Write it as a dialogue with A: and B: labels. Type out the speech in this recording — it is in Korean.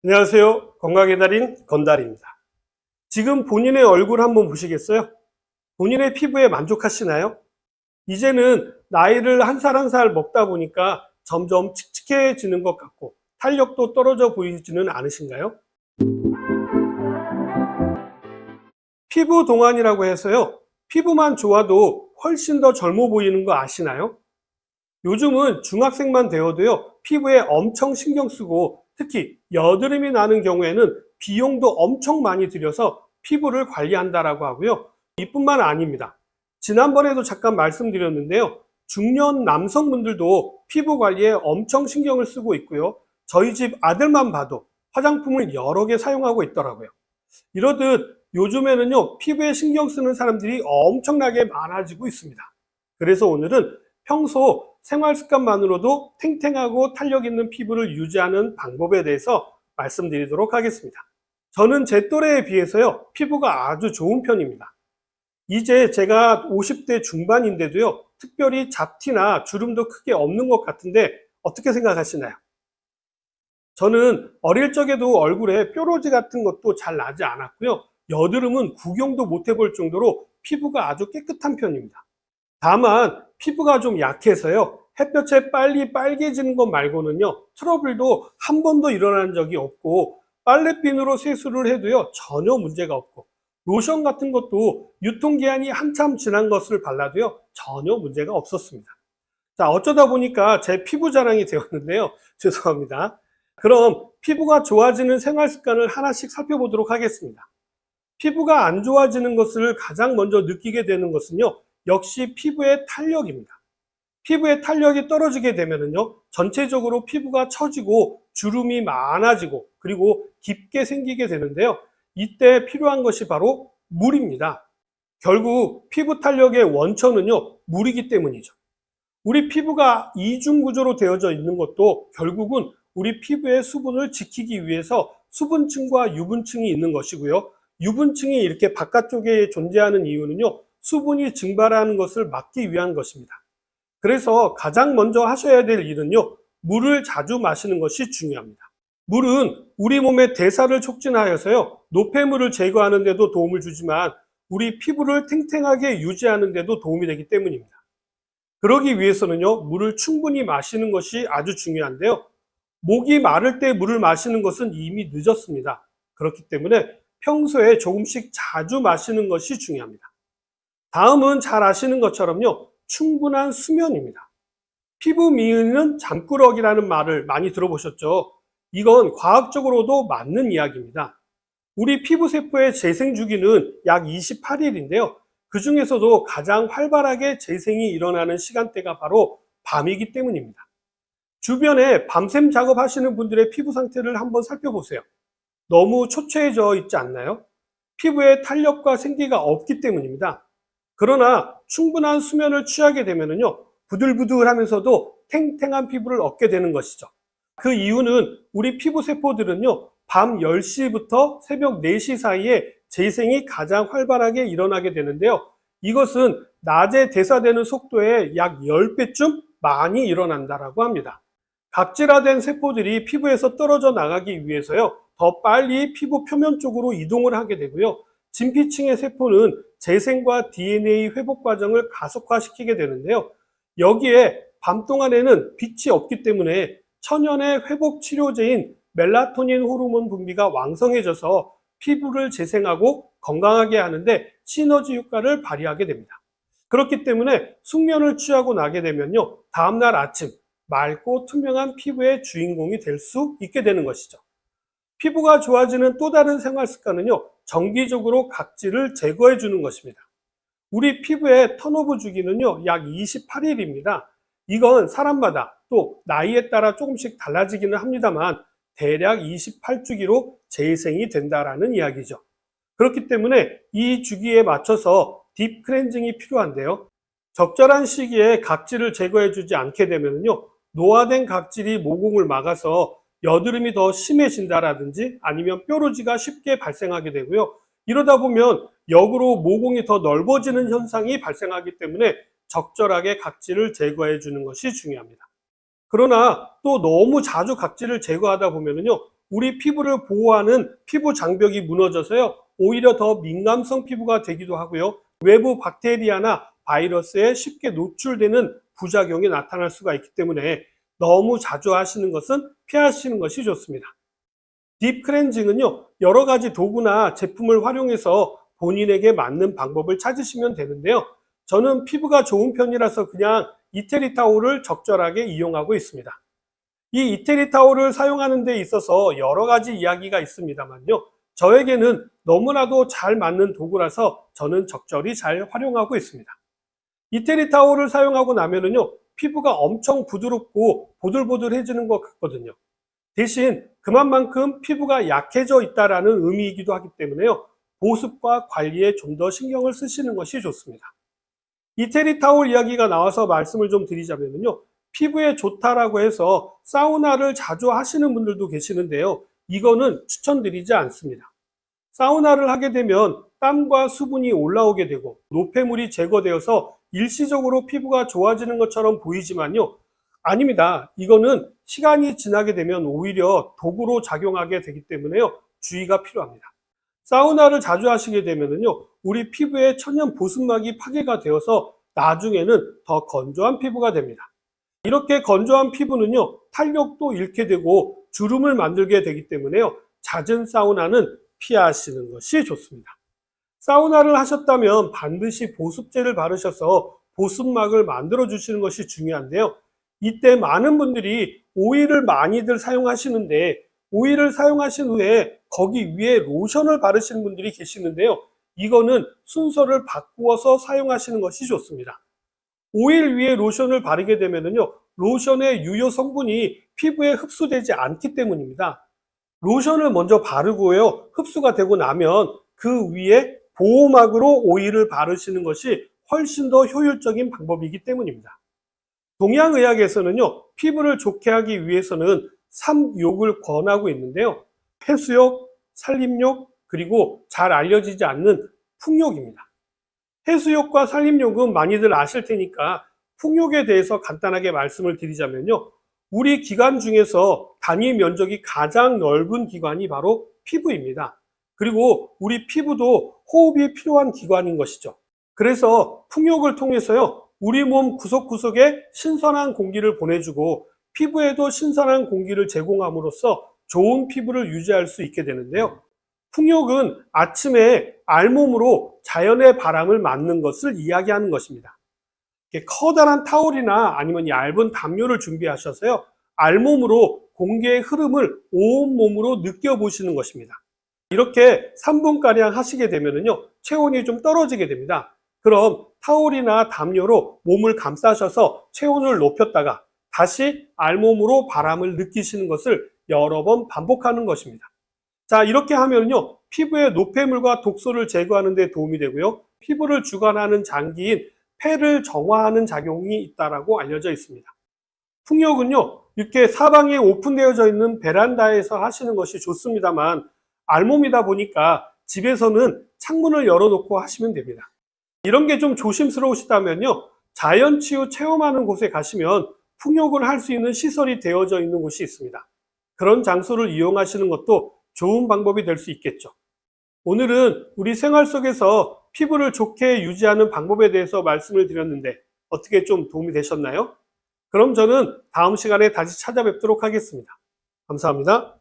A: 안녕하세요. 건강의 달인 건달입니다. 지금 본인의 얼굴 한번 보시겠어요? 본인의 피부에 만족하시나요? 이제는 나이를 한 살 한 살 먹다 보니까 점점 칙칙해지는 것 같고 탄력도 떨어져 보이지는 않으신가요? 피부 동안이라고 해서요. 피부만 좋아도 훨씬 더 젊어 보이는 거 아시나요? 요즘은 중학생만 되어도요, 피부에 엄청 신경 쓰고 특히 여드름이 나는 경우에는 비용도 엄청 많이 들여서 피부를 관리한다라고 하고요. 이뿐만 아닙니다. 지난번에도 잠깐 말씀드렸는데요. 중년 남성분들도 피부 관리에 엄청 신경을 쓰고 있고요. 저희 집 아들만 봐도 화장품을 여러 개 사용하고 있더라고요. 이러듯 요즘에는요, 피부에 신경 쓰는 사람들이 엄청나게 많아지고 있습니다. 그래서 오늘은 평소 생활 습관만으로도 탱탱하고 탄력 있는 피부를 유지하는 방법에 대해서 말씀드리도록 하겠습니다. 저는 제 또래에 비해서요, 피부가 아주 좋은 편입니다. 이제 제가 50대 중반인데도요, 특별히 잡티나 주름도 크게 없는 것 같은데 어떻게 생각하시나요? 저는 어릴 적에도 얼굴에 뾰루지 같은 것도 잘 나지 않았고요. 여드름은 구경도 못 해볼 정도로 피부가 아주 깨끗한 편입니다. 다만 피부가 좀 약해서요. 햇볕에 빨리 빨개지는 것 말고는요. 트러블도 한 번도 일어난 적이 없고 빨래비누로 세수를 해도요. 전혀 문제가 없고 로션 같은 것도 유통기한이 한참 지난 것을 발라도요. 전혀 문제가 없었습니다. 자, 어쩌다 보니까 제 피부 자랑이 되었는데요. 죄송합니다. 그럼 피부가 좋아지는 생활 습관을 하나씩 살펴보도록 하겠습니다. 피부가 안 좋아지는 것을 가장 먼저 느끼게 되는 것은요, 역시 피부의 탄력입니다. 피부의 탄력이 떨어지게 되면은요, 전체적으로 피부가 처지고 주름이 많아지고 그리고 깊게 생기게 되는데요. 이때 필요한 것이 바로 물입니다. 결국 피부 탄력의 원천은요, 물이기 때문이죠. 우리 피부가 이중 구조로 되어져 있는 것도 결국은 우리 피부의 수분을 지키기 위해서 수분층과 유분층이 있는 것이고요. 유분층이 이렇게 바깥쪽에 존재하는 이유는요, 수분이 증발하는 것을 막기 위한 것입니다. 그래서 가장 먼저 하셔야 될 일은요, 물을 자주 마시는 것이 중요합니다. 물은 우리 몸의 대사를 촉진하여서요, 노폐물을 제거하는 데도 도움을 주지만 우리 피부를 탱탱하게 유지하는 데도 도움이 되기 때문입니다. 그러기 위해서는요, 물을 충분히 마시는 것이 아주 중요한데요. 목이 마를 때 물을 마시는 것은 이미 늦었습니다. 그렇기 때문에 평소에 조금씩 자주 마시는 것이 중요합니다. 다음은 잘 아시는 것처럼요, 충분한 수면입니다. 피부 미인은 잠꾸러기라는 말을 많이 들어보셨죠? 이건 과학적으로도 맞는 이야기입니다. 우리 피부 세포의 재생 주기는 약 28일인데요. 그 중에서도 가장 활발하게 재생이 일어나는 시간대가 바로 밤이기 때문입니다. 주변에 밤샘 작업하시는 분들의 피부 상태를 한번 살펴보세요. 너무 초췌해져 있지 않나요? 피부에 탄력과 생기가 없기 때문입니다. 그러나 충분한 수면을 취하게 되면요, 부들부들하면서도 탱탱한 피부를 얻게 되는 것이죠. 그 이유는 우리 피부 세포들은요, 밤 10시부터 새벽 4시 사이에 재생이 가장 활발하게 일어나게 되는데요. 이것은 낮에 대사되는 속도의 약 10배쯤 많이 일어난다라고 합니다. 각질화된 세포들이 피부에서 떨어져 나가기 위해서요, 더 빨리 피부 표면 쪽으로 이동을 하게 되고요. 진피층의 세포는 재생과 DNA 회복 과정을 가속화시키게 되는데요. 여기에 밤 동안에는 빛이 없기 때문에 천연의 회복 치료제인 멜라토닌 호르몬 분비가 왕성해져서 피부를 재생하고 건강하게 하는데 시너지 효과를 발휘하게 됩니다. 그렇기 때문에 숙면을 취하고 나게 되면요, 다음날 아침 맑고 투명한 피부의 주인공이 될 수 있게 되는 것이죠. 피부가 좋아지는 또 다른 생활 습관은요, 정기적으로 각질을 제거해 주는 것입니다. 우리 피부의 턴오버 주기는요, 약 28일입니다. 이건 사람마다 또 나이에 따라 조금씩 달라지기는 합니다만 대략 28주기로 재생이 된다라는 이야기죠. 그렇기 때문에 이 주기에 맞춰서 딥 클렌징이 필요한데요. 적절한 시기에 각질을 제거해 주지 않게 되면요, 노화된 각질이 모공을 막아서 여드름이 더 심해진다라든지 아니면 뾰루지가 쉽게 발생하게 되고요. 이러다 보면 역으로 모공이 더 넓어지는 현상이 발생하기 때문에 적절하게 각질을 제거해 주는 것이 중요합니다. 그러나 또 너무 자주 각질을 제거하다 보면요, 우리 피부를 보호하는 피부 장벽이 무너져서요, 오히려 더 민감성 피부가 되기도 하고요, 외부 박테리아나 바이러스에 쉽게 노출되는 부작용이 나타날 수가 있기 때문에 너무 자주 하시는 것은 피하시는 것이 좋습니다. 딥 클렌징은요, 여러 가지 도구나 제품을 활용해서 본인에게 맞는 방법을 찾으시면 되는데요. 저는 피부가 좋은 편이라서 그냥 이태리 타올을 적절하게 이용하고 있습니다. 이 이태리 타올을 사용하는 데 있어서 여러 가지 이야기가 있습니다만요, 저에게는 너무나도 잘 맞는 도구라서 저는 적절히 잘 활용하고 있습니다. 이태리 타올을 사용하고 나면은요, 피부가 엄청 부드럽고 보들보들해지는 것 같거든요. 대신 그만큼 피부가 약해져 있다라는 의미이기도 하기 때문에요, 보습과 관리에 좀 더 신경을 쓰시는 것이 좋습니다. 이태리 타올 이야기가 나와서 말씀을 좀 드리자면요, 피부에 좋다라고 해서 사우나를 자주 하시는 분들도 계시는데요, 이거는 추천드리지 않습니다. 사우나를 하게 되면 땀과 수분이 올라오게 되고 노폐물이 제거되어서 일시적으로 피부가 좋아지는 것처럼 보이지만요, 아닙니다. 이거는 시간이 지나게 되면 오히려 독으로 작용하게 되기 때문에요, 주의가 필요합니다. 사우나를 자주 하시게 되면요, 우리 피부에 천연 보습막이 파괴가 되어서 나중에는 더 건조한 피부가 됩니다. 이렇게 건조한 피부는요, 탄력도 잃게 되고 주름을 만들게 되기 때문에요, 잦은 사우나는 피하시는 것이 좋습니다. 사우나를 하셨다면 반드시 보습제를 바르셔서 보습막을 만들어 주시는 것이 중요한데요, 이때 많은 분들이 오일을 많이들 사용하시는데 오일을 사용하신 후에 거기 위에 로션을 바르시는 분들이 계시는데요, 이거는 순서를 바꾸어서 사용하시는 것이 좋습니다. 오일 위에 로션을 바르게 되면요, 로션의 유효 성분이 피부에 흡수되지 않기 때문입니다. 로션을 먼저 바르고요, 흡수가 되고 나면 그 위에 보호막으로 오일을 바르시는 것이 훨씬 더 효율적인 방법이기 때문입니다. 동양의학에서는요, 피부를 좋게 하기 위해서는 3욕을 권하고 있는데요, 해수욕, 산림욕, 그리고 잘 알려지지 않는 풍욕입니다. 해수욕과 산림욕은 많이들 아실 테니까 풍욕에 대해서 간단하게 말씀을 드리자면요, 우리 기관 중에서 단위 면적이 가장 넓은 기관이 바로 피부입니다. 그리고 우리 피부도 호흡이 필요한 기관인 것이죠. 그래서 풍욕을 통해서요, 우리 몸 구석구석에 신선한 공기를 보내주고 피부에도 신선한 공기를 제공함으로써 좋은 피부를 유지할 수 있게 되는데요, 풍욕은 아침에 알몸으로 자연의 바람을 맞는 것을 이야기하는 것입니다. 커다란 타올이나 아니면 얇은 담요를 준비하셔서요, 알몸으로 공기의 흐름을 온몸으로 느껴보시는 것입니다. 이렇게 3분가량 하시게 되면요, 체온이 좀 떨어지게 됩니다. 그럼 타올이나 담요로 몸을 감싸셔서 체온을 높였다가 다시 알몸으로 바람을 느끼시는 것을 여러 번 반복하는 것입니다. 자, 이렇게 하면요, 피부의 노폐물과 독소를 제거하는 데 도움이 되고요, 피부를 주관하는 장기인 폐를 정화하는 작용이 있다고 알려져 있습니다. 풍욕은요, 이렇게 사방에 오픈되어져 있는 베란다에서 하시는 것이 좋습니다만 알몸이다 보니까 집에서는 창문을 열어놓고 하시면 됩니다. 이런 게 좀 조심스러우시다면요, 자연치유 체험하는 곳에 가시면 풍욕을 할 수 있는 시설이 되어져 있는 곳이 있습니다. 그런 장소를 이용하시는 것도 좋은 방법이 될 수 있겠죠. 오늘은 우리 생활 속에서 피부를 좋게 유지하는 방법에 대해서 말씀을 드렸는데 어떻게 좀 도움이 되셨나요? 그럼 저는 다음 시간에 다시 찾아뵙도록 하겠습니다. 감사합니다.